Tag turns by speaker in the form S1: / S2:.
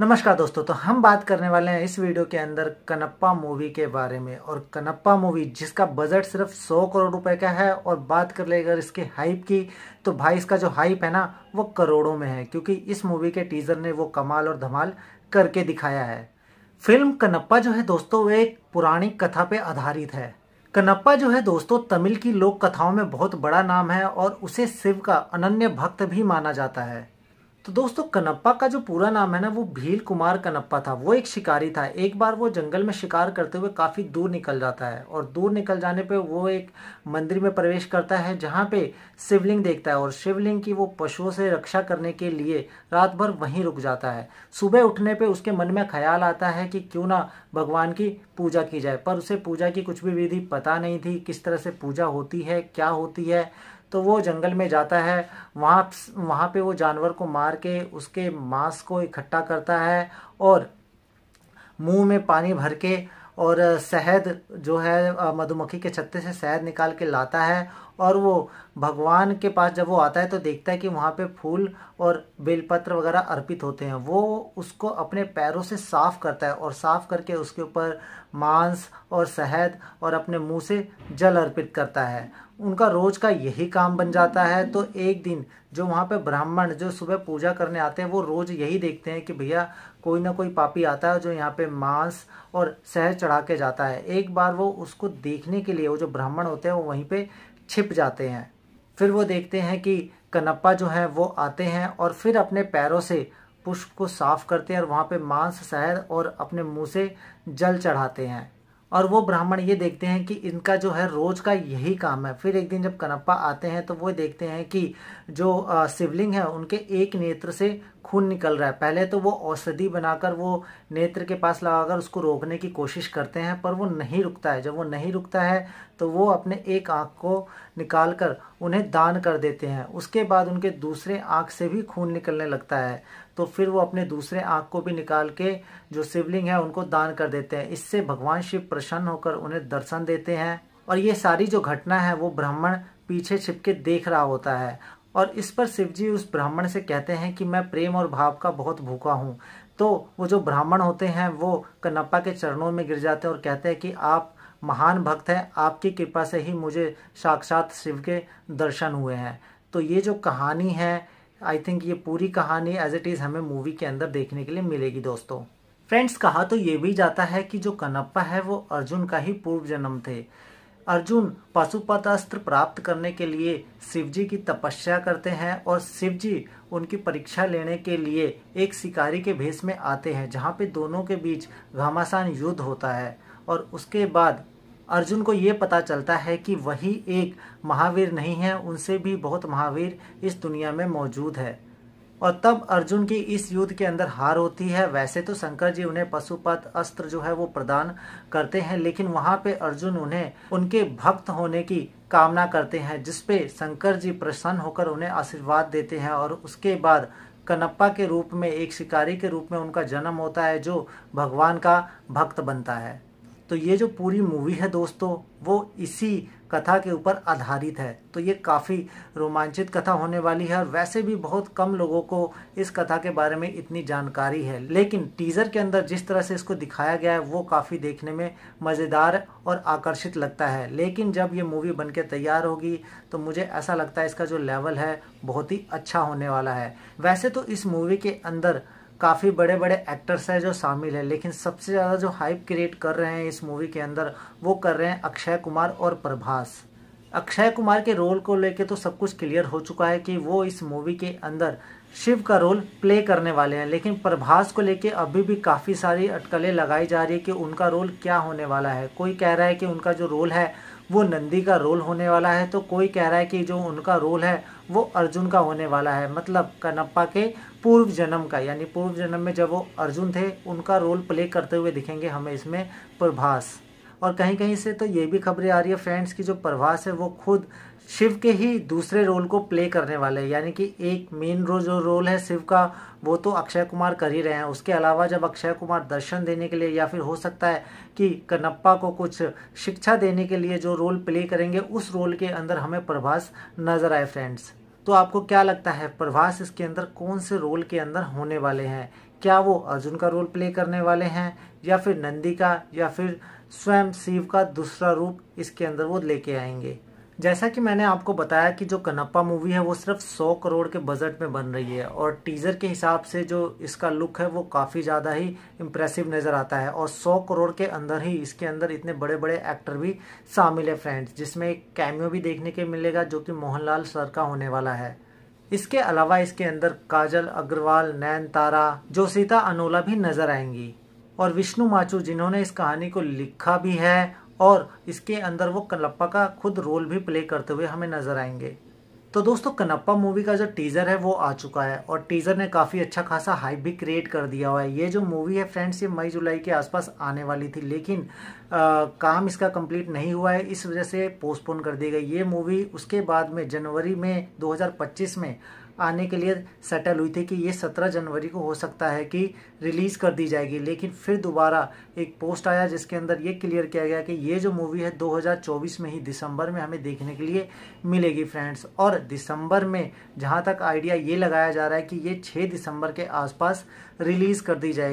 S1: नमस्कार दोस्तों। तो हम बात करने वाले हैं इस वीडियो के अंदर कनप्पा मूवी के बारे में। और कनप्पा मूवी जिसका बजट सिर्फ 100 करोड़ रुपए का है, और बात कर ले अगर इसके हाइप की, तो भाई इसका जो हाइप है ना वो करोड़ों में है, क्योंकि इस मूवी के टीजर ने वो कमाल और धमाल करके दिखाया है। फिल्म कनप्पा जो है दोस्तों वो एक पुरानी कथा पे आधारित है। कनप्पा जो है दोस्तों तमिल की लोक कथाओं में बहुत बड़ा नाम है और उसे शिव का अनन्य भक्त भी माना जाता है। तो दोस्तों कनप्पा का जो पूरा नाम है ना वो भील कुमार कनप्पा था। वो एक शिकारी था। एक बार वो जंगल में शिकार करते हुए काफ़ी दूर निकल जाता है, और दूर निकल जाने पे वो एक मंदिर में प्रवेश करता है जहाँ पे शिवलिंग देखता है, और शिवलिंग की वो पशुओं से रक्षा करने के लिए रात भर वहीं रुक जाता है। सुबह उठने पे उसके मन में ख्याल आता है कि क्यों ना भगवान की पूजा की जाए, पर उसे पूजा की कुछ भी विधि पता नहीं थी, किस तरह से पूजा होती है, क्या होती है। तो वो जंगल में जाता है, वहाँ पे वो जानवर को मार के उसके मांस को इकट्ठा करता है, और मुंह में पानी भर के और शहद जो है मधुमक्खी के छत्ते से शहद निकाल के लाता है। और वो भगवान के पास जब वो आता है तो देखता है कि वहाँ पे फूल और बेलपत्र वगैरह अर्पित होते हैं। वो उसको अपने पैरों से साफ करता है, और साफ करके उसके ऊपर मांस और शहद और अपने मुंह से जल अर्पित करता है। उनका रोज का यही काम बन जाता है। तो एक दिन जो वहाँ पे ब्राह्मण जो सुबह पूजा करने आते हैं वो रोज यही देखते हैं कि भैया कोई ना कोई पापी आता है जो यहाँ पे मांस और शहद चढ़ा के जाता है। एक बार वो उसको देखने के लिए वो जो ब्राह्मण होते हैं वो वहीं पे छिप जाते हैं। फिर वो देखते हैं कि कनप्पा जो है वो आते हैं, और फिर अपने पैरों से पुष्प को साफ करते हैं, और वहाँ पे मांस शहद और अपने मुंह से जल चढ़ाते हैं। और वो ब्राह्मण ये देखते हैं कि इनका जो है रोज का यही काम है। फिर एक दिन जब कनप्पा आते हैं तो वो देखते हैं कि जो शिवलिंग है उनके एक नेत्र से खून निकल रहा है। पहले तो वो औषधि बनाकर वो नेत्र के पास लगाकर उसको रोकने की कोशिश करते हैं, पर वो नहीं रुकता है। जब वो नहीं रुकता है तो वो अपने एक आँख को निकाल कर उन्हें दान कर देते हैं। उसके बाद उनके दूसरे आँख से भी खून निकलने लगता है, तो फिर वो अपने दूसरे आँख को भी निकाल के जो शिवलिंग है उनको दान कर देते हैं। इससे भगवान शिव प्रसन्न होकर उन्हें दर्शन देते हैं। और ये सारी जो घटना है वो ब्राह्मण पीछे छिपके देख रहा होता है, और इस पर शिवजी उस ब्राह्मण से कहते हैं कि मैं प्रेम और भाव का बहुत भूखा हूँ। तो वो जो ब्राह्मण होते हैं वो कनप्पा के चरणों में गिर जाते हैं और कहते हैं कि आप महान भक्त हैं, आपकी कृपा से ही मुझे साक्षात शिव के दर्शन हुए हैं। तो ये जो कहानी है, आई थिंक ये पूरी कहानी एज इट इज़ हमें मूवी के अंदर देखने के लिए मिलेगी दोस्तों। फ्रेंड्स, कहा तो ये भी जाता है कि जो कनप्पा है वो अर्जुन का ही पूर्व जन्म थे। अर्जुन पाशुपत अस्त्र प्राप्त करने के लिए शिवजी की तपस्या करते हैं, और शिवजी उनकी परीक्षा लेने के लिए एक शिकारी के भेष में आते हैं, जहाँ पे दोनों के बीच घमासान युद्ध होता है। और उसके बाद अर्जुन को ये पता चलता है कि वही एक महावीर नहीं है, उनसे भी बहुत महावीर इस दुनिया में मौजूद है। और तब अर्जुन की इस युद्ध के अंदर हार होती है। वैसे तो शंकर जी उन्हें पाशुपत अस्त्र जो है वो प्रदान करते हैं, लेकिन वहाँ पे अर्जुन उन्हें उनके भक्त होने की कामना करते हैं, जिसपे शंकर जी प्रसन्न होकर उन्हें आशीर्वाद देते हैं। और उसके बाद कनप्पा के रूप में, एक शिकारी के रूप में उनका जन्म होता है, जो भगवान का भक्त बनता है। तो ये जो पूरी मूवी है दोस्तों वो इसी कथा के ऊपर आधारित है। तो ये काफ़ी रोमांचित कथा होने वाली है, और वैसे भी बहुत कम लोगों को इस कथा के बारे में इतनी जानकारी है, लेकिन टीज़र के अंदर जिस तरह से इसको दिखाया गया है वो काफ़ी देखने में मज़ेदार और आकर्षित लगता है। लेकिन जब ये मूवी बन के तैयार होगी तो मुझे ऐसा लगता है इसका जो लेवल है बहुत ही अच्छा होने वाला है। वैसे तो इस मूवी के अंदर काफ़ी बड़े बड़े एक्टर्स हैं जो शामिल हैं, लेकिन सबसे ज़्यादा जो हाइप क्रिएट कर रहे हैं इस मूवी के अंदर वो कर रहे हैं अक्षय कुमार और प्रभास। अक्षय कुमार के रोल को लेके तो सब कुछ क्लियर हो चुका है कि वो इस मूवी के अंदर शिव का रोल प्ले करने वाले हैं, लेकिन प्रभास को लेके अभी भी काफ़ी सारी अटकलें लगाई जा रही है कि उनका रोल क्या होने वाला है। कोई कह रहा है कि उनका जो रोल है वो नंदी का रोल होने वाला है, तो कोई कह रहा है कि जो उनका रोल है वो अर्जुन का होने वाला है, मतलब कनप्पा के पूर्व जन्म का। यानी पूर्व जन्म में जब वो अर्जुन थे उनका रोल प्ले करते हुए दिखेंगे हमें इसमें प्रभास। और कहीं कहीं से तो ये भी खबरें आ रही है फ्रेंड्स कि जो प्रभास है वो खुद शिव के ही दूसरे रोल को प्ले करने वाले हैं। यानी कि एक मेन जो रोल है शिव का वो तो अक्षय कुमार कर ही रहे हैं, उसके अलावा जब अक्षय कुमार दर्शन देने के लिए, या फिर हो सकता है कि कनप्पा को कुछ शिक्षा देने के लिए जो रोल प्ले करेंगे उस रोल के अंदर हमें प्रभास नजर आए फ्रेंड्स। तो आपको क्या लगता है प्रभास इसके अंदर कौन से रोल के अंदर होने वाले हैं? क्या वो अर्जुन का रोल प्ले करने वाले हैं या फिर नंदी का या फिर स्वयं शिव का दूसरा रूप इसके अंदर वो लेके आएंगे। जैसा कि मैंने आपको बताया कि जो कनप्पा मूवी है वो सिर्फ 100 करोड़ के बजट में बन रही है और टीजर के हिसाब से जो इसका लुक है वो काफ़ी ज़्यादा ही इम्प्रेसिव नज़र आता है और 100 करोड़ के अंदर ही इसके अंदर इतने बड़े बड़े एक्टर भी शामिल है फ्रेंड्स, जिसमें एक कैमियो भी देखने के मिलेगा जो कि मोहनलाल सर का होने वाला है। इसके अलावा इसके अंदर काजल अग्रवाल, नयनतारा, जोशिता अनोला भी नजर आएंगी और विष्णु माचू जिन्होंने इस कहानी को लिखा भी है और इसके अंदर वो कनप्पा का खुद रोल भी प्ले करते हुए हमें नजर आएंगे। तो दोस्तों कनप्पा मूवी का जो टीजर है वो आ चुका है और टीजर ने काफ़ी अच्छा खासा हाइप भी क्रिएट कर दिया हुआ है। ये जो मूवी है फ्रेंड्स ये मई जुलाई के आसपास आने वाली थी, लेकिन काम इसका कंप्लीट नहीं हुआ है, इस वजह से पोस्टपोन कर दी गई। ये मूवी उसके बाद में जनवरी में 2025 में आने के लिए सेटल हुई थी कि ये 17 जनवरी को हो सकता है कि रिलीज़ कर दी जाएगी, लेकिन फिर दोबारा एक पोस्ट आया जिसके अंदर ये क्लियर किया गया कि ये जो मूवी है 2024 में ही दिसंबर में हमें देखने के लिए मिलेगी फ्रेंड्स। और दिसंबर में जहाँ तक आइडिया ये लगाया जा रहा है कि ये 6 दिसंबर के आसपास रिलीज़ कर दी जाएगी।